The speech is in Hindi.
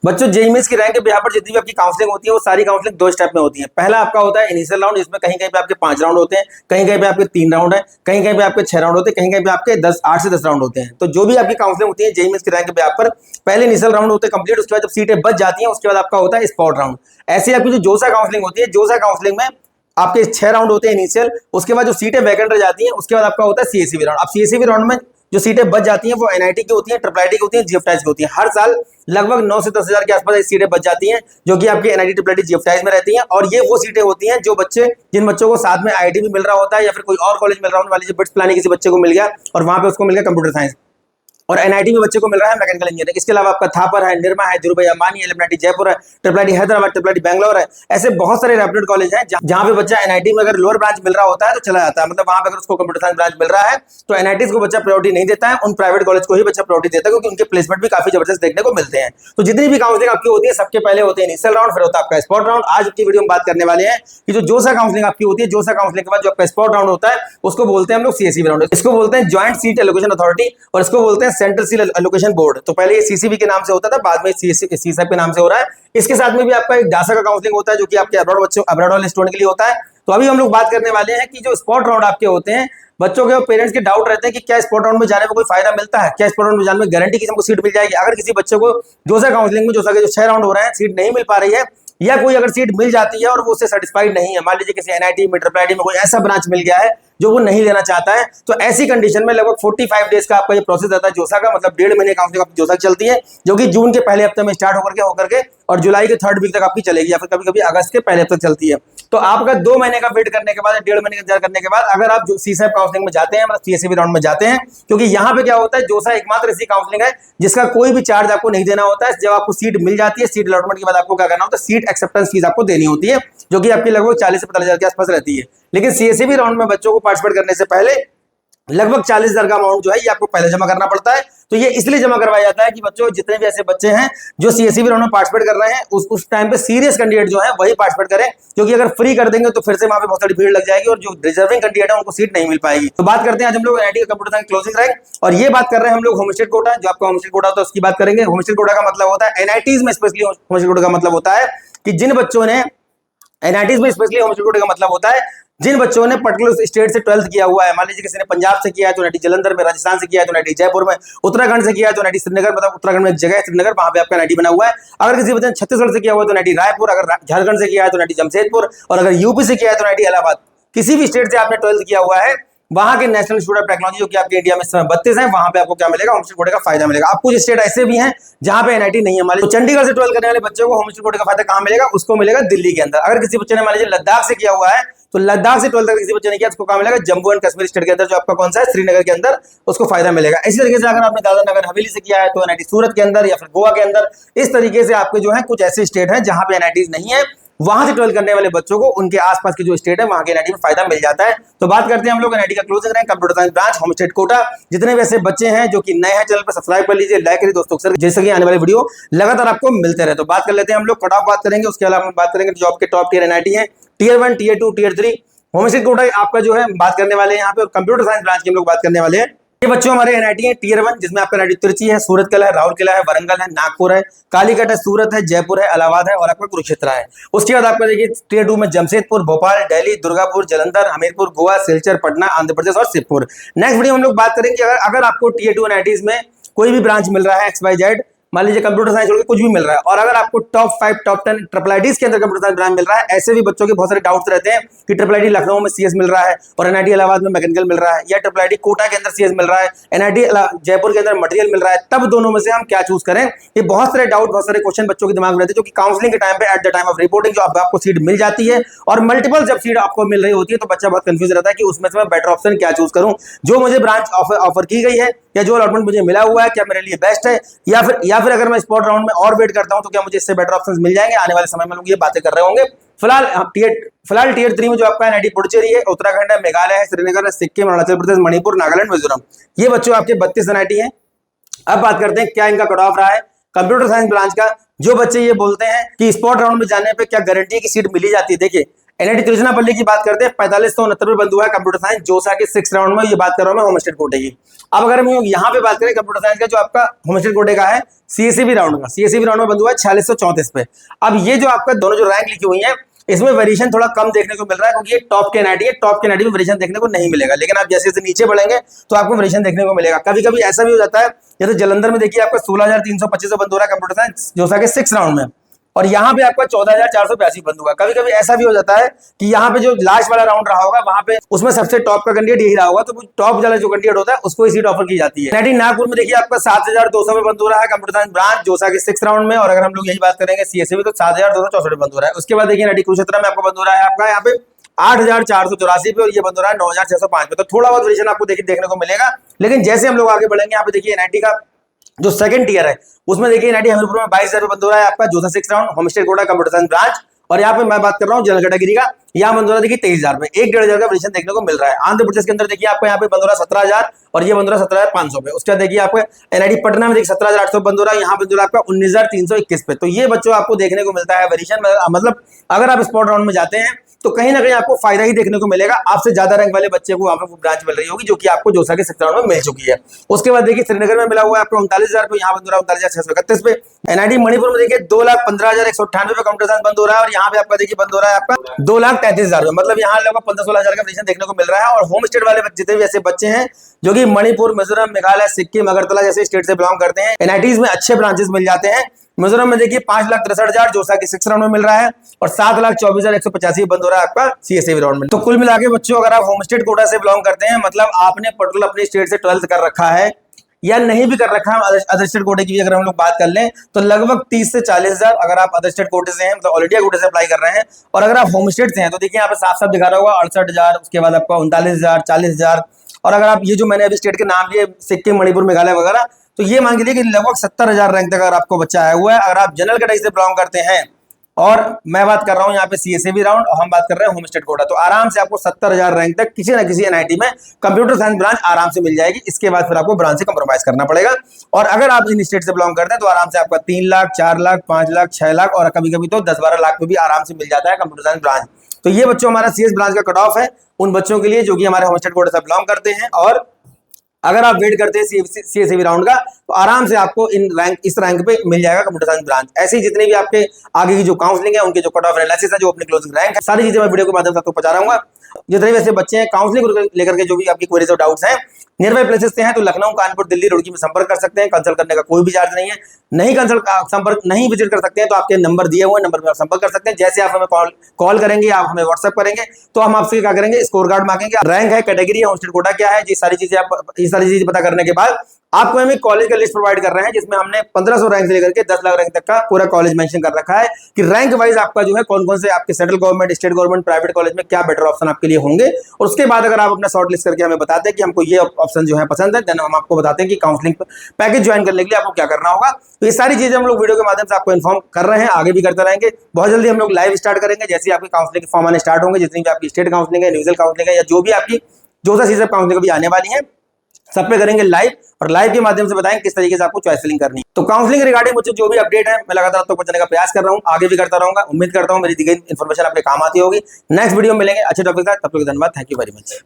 बच्चों जेईई मेंस की रैंक के बिहार पर जितनी भी आपकी काउंसलिंग होती है वो सारी काउंसलिंग दो स्टेप में होती है। पहला आपका होता है इनिशियल राउंड, जिसमें कहीं कहीं पे आपके 5 राउंड होते हैं, कहीं कहीं पे आपके 3 राउंड है, कहीं कहीं पे आपके 6 राउंड होते हैं, कहीं कहीं पे आपके 8 से 10 राउंड होते हैं। तो जो भी आपकी काउंसलिंग होती है जेईई मेंस की रैंक के बिहार पर, पहले इनिशियल राउंड होते हैं कंप्लीट, उसके बाद जब सीटें बच जाती हैं उसके बाद आपका होता है स्पॉट राउंड। ऐसे आपकी जो जोसा काउंसलिंग होती है, जोसा काउंसलिंग में आपके 6 राउंड होते हैं इनिशियल, उसके बाद जो सीटें वैकेंट रह जाती हैं उसके बाद आपका होता है सीएससीबी राउंड। अब सीएससीबी राउंड में जो सीटें बच जाती हैं वो एनआईटी की होती हैं, ट्रिपल आईटी की होती हैं, जीएफटाइज की होती हैं। हर साल लगभग 9 से 10 हजार के आसपास सीटें बच जाती हैं जो कि आपकी एनआईटी ट्रिपल आईटी जीएफटाइज में रहती हैं। और ये वो सीटें होती हैं जो बच्चे, जिन बच्चों को साथ में आईआईटी भी मिल रहा होता है या फिर कोई और कॉलेज मिल रहा होने वाली, बिट्स प्लानिंग किसी बच्चे को मिल गया और वहां पे उसको मिल गया कंप्यूटर साइंस, और एनआईटी में बच्चे को मिल रहा है मैकेनिकल इंजीनियरिंग। इसके अलावा आपका थापर है, निर्मा है, धीरूभाई अंबानी है, एलिमनाटी जयपुर है, triple IT Hyderabad, triple IT Bangalore है। ऐसे बहुत सारे रेप्यूटेड कॉलेज हैं जहां पे बच्चा एनआईटी में अगर लोअर ब्रांच मिल रहा होता है तो चला जाता है, मतलब वहां पे अगर उसको कंप्यूटर साइंस ब्रांच मिल रहा है तो एनआईटी को बच्चा प्रायोरिटी नहीं देता है, उन प्राइवेट कॉलेज को ही बच्चा प्रायोरिटी देता है, क्योंकि उनके प्लेसमेंट भी काफी जबरदस्त देखने को मिलते हैं। तो जितनी भी काउंसलिंग आपकी होती है सबके पहले होते हैं इनिशियल राउंड, फिर होता है आपका स्पॉट राउंड। आज की वीडियो में बात करने वाले हैं कि जो जोसा काउंसलिंग आपकी होती है, जोसा काउंसलिंग के बाद जो आपका स्पॉट राउंड होता है उसको बोलते हैं हम लोग सीएससीबी राउंड। इसको बोलते हैं ज्वाइंट सीट एलोकेशन अथॉरिटी और इसको बोलते हैं सेंट्रल सीट एलोकेशन बोर्ड। तो पहले ये सीसीबी के नाम से होता था, बाद में सीसैप के नाम से हो रहा है। इसके साथ में भी आपका एक डासा का काउंसलिंग होता है जो कि आपके अब्रॉड बच्चों, अब्रॉड वाले स्टूडेंट के लिए होता है। तो अभी हम लोग बात करने वाले हैं कि जो स्पॉट राउंड आपके होते हैं, बच्चों के पेरेंट्स के डाउट रहते हैं कि क्या स्पॉट राउंड में जाने में कोई फायदा मिलता है, क्या स्पॉट राउंड में जाने में गारंटी किसी को सीट मिल जाएगी। अगर किसी बच्चे को जोसा काउंसलिंग में जोसा के जो 6 राउंड हो रहे हैं सीट नहीं मिल पा रही है, या कोई अगर सीट मिल जाती है और वो उससे सेटिस्फाइड नहीं है, मान लीजिए किसी एनआईटी में, ट्रिपल आईटी में कोई ऐसा ब्रांच मिल गया है जो वो नहीं लेना चाहता है, तो ऐसी कंडीशन में लगभग 45 डेज का आपका ये प्रोसेस रहता है जोसा का, मतलब 1.5 महीने काउंसलिंग आपकी जोसा चलती है, जो कि जून के पहले हफ्ते में स्टार्ट होकर के और जुलाई के 3rd वीक तक आपकी चलेगी, या फिर कभी कभी अगस्त के पहले हफ्ते चलती है। तो आपका 2 महीने का वेट करने के बाद, 1.5 महीने का इंतजार करने के बाद अगर आप सीसैप काउंसलिंग में जाते हैं, मतलब सीएससीबी राउंड में जाते हैं, क्योंकि यहाँ पे क्या होता है, जोसा एकमात्र ऐसी काउंसलिंग है जिसका कोई भी चार्ज आपको नहीं देना होता है। जब आपको सीट मिल जाती है, सीट अलॉटमेंट के बाद आपको क्या करना होता है, सीट एक्सेप्टेंस फीस आपको देनी होती है, जो कि आपकी लगभग 40 से 45 हजार के आसपास रहती है। लेकिन सीएससीबी राउंड में बच्चों को पार्टिसिपेट करने से पहले लगभग 40 हजार का अमाउंट जो है ये आपको पहले जमा करना पड़ता है। तो ये इसलिए जमा करवाया जाता है कि बच्चों, जितने भी ऐसे बच्चे हैं जो सीएससीबी राउंड में पार्टिसिपेट कर रहे हैं, उस टाइम पे सीरियस कैंडिडेट जो है वही पार्टिसिपेट करें, क्योंकि अगर फ्री कर देंगे तो फिर से वहां पे बहुत सारी भीड़ लग जाएगी और जो रिजर्विंग कैंडिडेट है उनको सीट नहीं मिल पाएगी। तो बात करते हैं आज हम लोग एनआईटी का कंप्यूटर साइंस क्लोजिंग रैंक, और ये बात कर रहे हैं हम लोग होम स्टेट कोटा। जो आपका होम स्टेट कोटा होता है उसकी बात करेंगे। होम स्टेट कोटा का मतलब होता है एनआईटीज में स्पेशली होम स्टेट कोटा का मतलब होता है कि जिन बच्चों ने एनआईटीज में स्पेशली होम स्टेट कोटा का मतलब होता है जिन बच्चों ने पर्टिकुलर स्टेट से 12th किया हुआ है, मान लीजिए किसी ने पंजाब से किया है तो एनआईटी जलंधर में, राजस्थान से किया है तो एनआईटी जयपुर में, उत्तराखंड से किया है तो एनआईटी श्रीनगर, मतलब उत्तराखंड में एक जगह है श्रीनगर, वहां पे आपका एनआईटी बना हुआ है। अगर किसी बच्चे ने छत्तीसगढ़ से किया हुआ है तो एनआईटी रायपुर, अगर झारखंड से किया है तो एनआईटी जमशेदपुर, और अगर यूपी से किया है तो एनआईटी इलाहाबाद। किसी भी स्टेट से आपने 12th किया हुआ है, वहां के नेशनल इंस्टीट्यूट ऑफ टेक्नोलॉजी जो कि आपके इंडिया में इस समय 32 है, वहां पे आपको क्या मिलेगा, होम स्टेट कोटे का फायदा मिलेगा। आप कुछ स्टेट ऐसे भी हैं जहां पे एनआईटी नहीं है, मान लीजिए चंडीगढ़ से 12th करने वाले बच्चों को होम स्टेट कोटे का फायदा कहां मिलेगा, उसको मिलेगा दिल्ली के अंदर। अगर किसी बच्चे ने मान लीजिए लद्दाख से किया हुआ है तो लद्दाख से 12th तक किसी बच्चे ने किया उसको कहां मिलेगा, जम्मू एंड कश्मीर स्टेट के अंदर, जो आपका कौन सा है, श्रीनगर के अंदर, उसको फायदा मिलेगा। इसी तरीके से अगर आपने दादरा नगर हवेली से किया है तो एनआईटी सूरत के अंदर या फिर गोवा के अंदर। इस तरीके से आपके जो है कुछ ऐसे स्टेट हैं जहां पे एनआईटीज नहीं है, वहां से 12th करने वाले बच्चों को उनके आसपास की जो स्टेट है वहां के एनआईटी में फायदा मिल जाता है। तो बात करते हैं हम लोग एनआईटी का closing rank, computer science branch, home state Kota. जितने भी ऐसे बच्चे हैं जो कि नए हैं चैनल पर सब्सक्राइब कर लीजिए, लाइक करिए दोस्तों के साथ, जैसे कि आने वाली वीडियो लगातार आपको मिलते रहे। तो बात कर लेते हैं हम लोग कट ऑफ बात करेंगे, उसके अलावा हम बात करेंगे जो आपके टॉप टियर एनआईटी है, tier 1, tier 2, tier 3। Home state quota आपका जो है बात करने वाले हैं यहाँ पे, और कंप्यूटर साइंस ब्रांच की हम लोग बात करने वाले हैं। ये बच्चों हमारे एनआईटी है टियर 1, जिसमें आपका एनआईटी तिरुचि है, सूरतकला है, राउरकेला है, वरंगल है, नागपुर है, कालीकट है, सूरत है, जयपुर है, इलाहाबाद है और आपका कुरुक्षेत्र है। उसके बाद आपका देखिए टियर 2 में जमशेदपुर, भोपाल, दिल्ली, दुर्गापुर, जलंधर, हमीरपुर, गोवा, सिलचर, पटना, आंध्र प्रदेश और शिवपुर। नेक्स्ट वीडियो हम लोग बात करेंगे अगर आपको टियर 2 एनआईटीज में कोई भी ब्रांच मिल रहा है XYZ, मान लीजिए कंप्यूटर साइंस छोड़ के कुछ भी मिल रहा है, और अगर आपको टॉप 5 टॉप 10 ट्रिपल आईटीज के अंदर कंप्यूटर साइंस ब्रांच मिल रहा है, ऐसे भी बच्चों के बहुत सारे डाउट्स रहते हैं कि ट्रिपल आईटी लखनऊ में सीएस मिल रहा है और एनआईटी इलाहाबाद में मैकेनिकल मिल रहा है, या ट्रिपल आईटी कोटा के अंदर सीएस मिल रहा है, एनआईटी जयपुर के अंदर मटेरियल मिल रहा है, तब दोनों में से हम क्या चूज करें। ये बहुत सारे डाउट, बहुत सारे क्वेश्चन बच्चों के दिमाग में रहते हैं, जो कि काउंसलिंग के टाइम पे at the time of reporting जो आपको सीट मिल जाती है और मल्टीपल जब सीट आपको मिल रही होती है तो बच्चा बहुत कंफ्यूज रहता है कि उसमें से मैं बेटर ऑप्शन क्या चूज करूं, जो मुझे ब्रांच ऑफर की गई है या जो अलॉटमेंट मुझे मिला हुआ है क्या मेरे लिए बेस्ट है, या फिर अगर मैं स्पॉट राउंड में और वेट करता हूं तो क्या मुझे इससे बेटर ऑप्शंस मिल जाएंगे। आने वाले समय में लोग ये बातें कर रहे होंगे। फिलहाल टियर 3 में जो आपका एनआईटी पुडुचेरी है, उत्तराखंड है, मेघालय है, श्रीनगर है, सिक्किम, अरुणाचल प्रदेश, मणिपुर, नागालैंड, मिजोरम, ये बच्चों आपके 32 एनआईटी है। अब बात करते हैं क्या इनका कट ऑफ रहा है कंप्यूटर साइंस ब्रांच का। जो बच्चे ये बोलते हैं कि स्पॉट राउंड में जाने पे क्या गारंटी है कि सीट मिली जाती है, देखिए एनआईटी तिरुचनापल्ली की बात करते हैं, 4569 बंधु है कंप्यूटर साइंस जोसा के 6 राउंड में। ये बात कर रहा हूं मैं होम स्टेट कोटे की। अब अगर हम यहाँ पे बात करें कंप्यूटर साइंस का जो आपका होम स्टेट कोटे का है सीएसईबी राउंड का, सीएसईबी राउंड में बंधु है 4634 पे। अब ये जो आपका दोनों जो रैंक लिखी हुई है इसमें वेरिएशन थोड़ा कम देखने को मिल रहा है, क्योंकि ये टॉप के एनआईटी है, टॉप के एनआईटी में वेरिएशन देखने को नहीं मिलेगा। लेकिन आप जैसे जैसे नीचे बढ़ेंगे तो आपको वेरिएशन देखने को मिलेगा। कभी कभी ऐसा भी हो जाता है, जैसे जलंधर में देखिए आपका 16,325 बंद हो रहा है कंप्यूटर साइंस जोसा के 6 राउंड में, और यहाँ पे आपका 14,482 बंद होगा। कभी कभी ऐसा भी हो जाता है कि यहाँ पे जो लास्ट वाला राउंड रहा होगा वहां पे उसमें सबसे टॉप का कैंडिडेट यही रहा होगा, तो टॉप वाला जो कैंडिडेट होता है उसको ही सीट ऑफर की जाती है। एनआईटी नागपुर में देखिए आपका 7,200 में बंद हो रहा है कंप्यूटर साइंस ब्रांच जोसा के 6 राउंड में, और अगर हम लोग यही बात करेंगे सीएसईबी तो 7,264 बंद हो रहा है। उसके बाद देखिए एनआईटी कुरुक्षेत्र में आपको बंद हो रहा है आपका यहाँ पे 8,484 पे, और ये बंद हो रहा है 9,605 पे। तो थोड़ा बहुत वेरिएशन आपको देखने को मिलेगा। लेकिन जैसे हम लोग आगे बढ़ेंगे यहाँ पे देखिए एनआईटी का जो सेकंड टीयर है उसमें देखिए एनआईटी हमीरपुर में 22,000 बंद हो रहा है आपका जोसा 6 round home state Kota computer science branch, और यहाँ पे मैं बात कर रहा हूँ जनरल कैटेगरी का, यहाँ बंद हो रहा है देखिए 23,000 में, 1-1,500 का वेरिएशन देखने को मिल रहा है। आंध्र प्रदेश के अंदर देखिए आपको यहाँ पे बंद हो रहा है 17,000, और ये बंद हो रहा है 17,500 पे। उसके बाद देखिए आपको एनआईटी पटना में देखिए 17,800 बंद हो रहा है, यहाँ बंद हो रहा है आपका 19,321 पे। तो ये बच्चों आपको देखने को मिलता है वेरिएशन। मतलब अगर आप स्पॉट राउंड में जाते हैं तो कहीं ना कहीं आपको फायदा ही देखने को मिलेगा। आपसे ज्यादा रैंक वाले बच्चे को वहां पर ब्रांच मिल रही होगी जो कि आपको जोसा के 6 राउंड में मिल चुकी है। उसके बाद देखिए श्रीनगर में मिला हुआ है आपको 39,000 पे, यहाँ बंद हो रहा है 39,631 पे। एनआईटी मणिपुर में देखिए 2,15,198 पे कंप्यूटर साइंस बंद हो रहा है, और यहाँ पे आपका देखिए बंद हो रहा है आपका 2,33,000 पे। मतलब यहाँ लगभग 15-16,000 का वेरिएशन देखने को मिल रहा है। और होम स्टेट वाले जितने भी ऐसे बच्चे हैं जो कि मणिपुर, मिजोरम, मेघालय, सिक्किम, अगरतला जैसे स्टेट से बिलोंग करते हैं, एनआईटीज में अच्छे ब्रांचेस मिल जाते हैं। मिजोरम में देखिए 5,63,000 जोसा के 6 राउंड में मिल रहा है, और 7,24,185 बंद हो रहा है आपका सीएसईबी राउंड में। तो कुल मिला के बच्चों अगर आप होम स्टेट कोटा से बिलोंग करते हैं, मतलब आपने पर्टिकुलर अपनी स्टेट से 12th कर रखा है या नहीं भी कर रखा है, अदर स्टेट कोटे की भी अगर हम लोग बात कर लें तो लगभग 30 से 40,000 अगर आप अदर स्टेट कोटे से हैं, मतलब ऑल इंडिया कोटे से अप्लाई कर रहे हैं, और अगर आप होम स्टेट से हैं तो देखिए यहाँ पे साफ साफ दिखा रहा होगा 68,000, उसके बाद आपका 39,000, 40,000, और अगर आप ये जो मैंने अभी स्टेट के नाम लिए सिक्किम, मणिपुर, मेघालय वगैरह, तो ये मान के लिए कि लगभग 70,000 रैंक तक अगर आपको बच्चा आया हुआ है। अगर आप जनरल कैटेगरी से बिलोंग करते हैं, और मैं बात कर रहा हूं यहाँ पे सीएसईबी राउंड, और हम बात कर रहे हैं होम स्टेट कोटा, तो आराम से आपको 70,000 रैंक तक किसी ना किसी एनआईटी में कंप्यूटर साइंस ब्रांच आराम से मिल जाएगी। इसके बाद फिर आपको ब्रांच से कंप्रोमाइज करना पड़ेगा। और अगर आप इन स्टेट से बिलोंग करते हैं तो आराम से आपका 3 लाख, 4 लाख, 5 लाख, 6 लाख, और कभी कभी तो 10-12 लाख में भी आराम से मिल जाता है कंप्यूटर साइंस ब्रांच। तो ये बच्चों हमारा सीएस ब्रांच का कट ऑफ है उन बच्चों के लिए जो कि हमारे होम स्टेट कोटा से बिलोंग करते हैं। और अगर आप वेट करते हैं सीएसईबी राउंड का तो आराम से आपको इस रैंक पे मिल जाएगा कंप्यूटर साइंस ब्रांच। ऐसे ही जितने भी आपके आगे की जो काउंसलिंग है, उनके जो कट ऑफ एनालिसिस है, जो अपने क्लोजिंग रैंक है, सारी चीजें मैं वीडियो के माध्यम से आपको बता रहा हूँ। जितने भी ऐसे बच्चे हैं काउंसलिंग लेकर के जो भी आपकी क्वेरीज और डाउट्स हैं नियर बाय प्लेसेस से हैं, तो लखनऊ, कानपुर, दिल्ली, रुड़की में संपर्क कर सकते हैं। कंसल्ट करने का कोई भी चार्ज नहीं है। संपर्क नहीं विजिट कर सकते हैं तो आपके नंबर दिए हुए नंबर पर आप संपर्क कर सकते हैं। जैसे आप हमें कॉल करेंगे, आप हमें व्हाट्सएप करेंगे, तो हम आपसे क्या करेंगे, स्कोर कार्ड मांगेंगे, रैंक है, कैटेगरी है, होम स्टेट कोटा क्या है, ये सारी चीजें पता करने के बाद आपको हम एक कॉलेज का लिस्ट प्रोवाइड कर रहे हैं जिसमें हमने 1500 रैंक से लेकर के 10 लाख रैंक तक का पूरा कॉलेज मेंशन कर रखा है कि रैंक वाइज आपका जो है कौन कौन से आपके central government, state government, private college में क्या बेटर ऑप्शन आपके लिए होंगे। और उसके बाद अगर आप अपना शॉर्ट लिस्ट करके हमें बताते हैं कि हमको ये ऑप्शन जो है पसंद है, देन हम आपको बताते हैं कि काउंसलिंग पैकेज ज्वाइन करने के लिए आपको क्या करना होगा। तो ये सारी चीजें हम लोग वीडियो के माध्यम से आपको इन्फॉर्म कर रहे हैं, आगे भी करते रहेंगे। बहुत जल्दी हम लोग लाइव स्टार्ट करेंगे, जैसे आपकी काउंसलिंग के फॉर्म आने स्टार्ट होंगे, जितनी भी आपकी स्टेट काउंसलिंग है, इंडिविजुअल काउंसलिंग है, या जो भी आपकी जोसा सीजन काउंसलिंग भी आने वाली है, सब पे करेंगे लाइव, और लाइव के माध्यम से बताएंगे किस तरीके से आपको चॉइस फिलिंग करनी है। तो काउंसलिंग रिगार्डिंग मुझे जो भी अपडेट है मैं लगातार आपको पहुंचाने का प्रयास कर रहा हूं, आगे भी करता रहूंगा। उम्मीद करता हूं मेरी दी गई इन्फॉर्मेशन आपके काम आती होगी। नेक्स्ट वीडियो में मिलेंगे अच्छे टॉपिक का, तब तक धन्यवाद, थैंक यू वेरी मच।